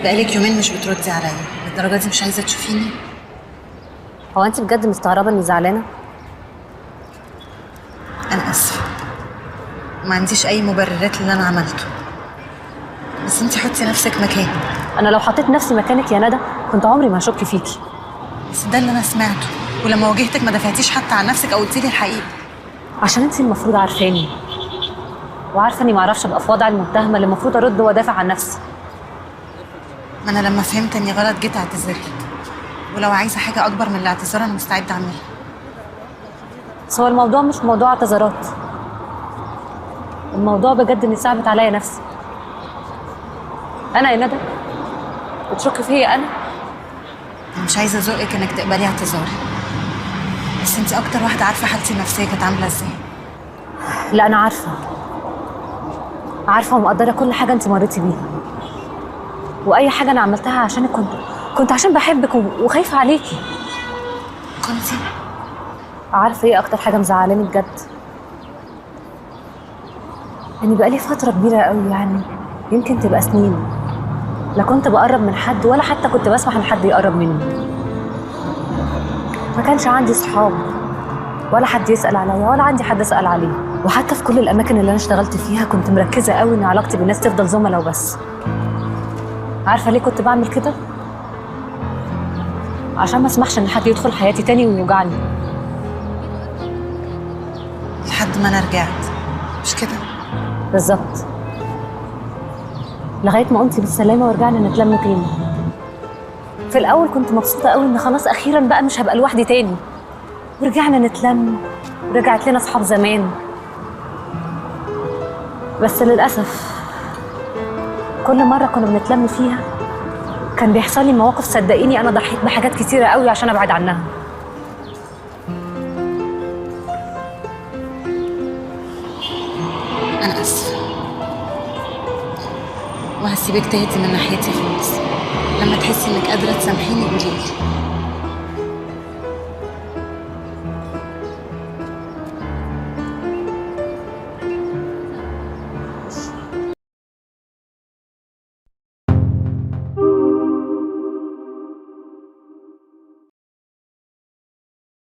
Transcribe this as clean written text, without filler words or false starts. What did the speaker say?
بقالك يومين مش بتردي عليا، للدرجه دي مش عايزه تشوفيني؟ هو انت بجد مستغربه اني زعلانه؟ انا اسفه، ما عنديش اي مبررات للي انا عملته، بس انتي حطي نفسك مكاني. انا لو حطيت نفسي مكانك يا ندى كنت عمري ما هشك فيكي. بس ده اللي انا سمعته، ولما واجهتك ما دافعتيش حتى عن نفسك او قلتي لي الحقيقه. عشان انت المفروض عارفاني وعارفه اني ما اعرفش ابقى في وضع المتهمه اللي المفروض ارد وادافع عن نفسي. ما انا لما فهمت اني غلط جيت اعتذرلك، ولو عايزه حاجه اكبر من الاعتذار انا مستعده اعملها. بس هو الموضوع مش موضوع اعتذارات، الموضوع بجد اني صعبت عليا نفسي. انا يا ندى بتشكي فيا؟ انا مش عايزه ازقك انك تقبلي اعتذاري، بس انتي اكتر واحده عارفه حالتي النفسيه كانت عامله ازاي. لا، انا عارفه ومقدره كل حاجه انت مريتي بيها، واي حاجه انا عملتها عشانك كنت عشان بحبك وخايفه عليكي. كنتي عارفه ايه اكتر حاجه مزعلاني بجد؟ اني بقالي فتره كبيره قوي، يعني يمكن تبقى سنين، لا كنت بقرب من حد ولا حتى كنت بسمح ان حد يقرب مني. ما كانش عندي صحاب ولا حد يسأل عليا ولا عندي حد أسأل عليه، وحتى في كل الأماكن اللي أنا اشتغلت فيها كنت مركزة قوي إن علاقتي بالناس تفضل زملاء وبس. عارفة ليه كنت بعمل كده؟ عشان ما اسمحش إن حد يدخل حياتي تاني ويوجعني. لحد ما انا رجعت، مش كده؟ بالظبط، لغاية ما قمتي بالسلامة ورجعنا نتلم تاني. في الأول كنت مبسوطة قوي إن خلاص أخيرا بقى مش هبقى لوحدي تاني، ورجعنا نتلم ورجعت لنا أصحاب زمان. بس للأسف كل مرة كنا بنتلم فيها كان بيحصل لي مواقف، صدقيني أنا ضحيت بحاجات كتيرة قوي عشان أبعد عنها. انا اسفه، وهسيبك تهدي من ناحيتي خالص. لما تحسي انك قادره تسامحيني قوليلي.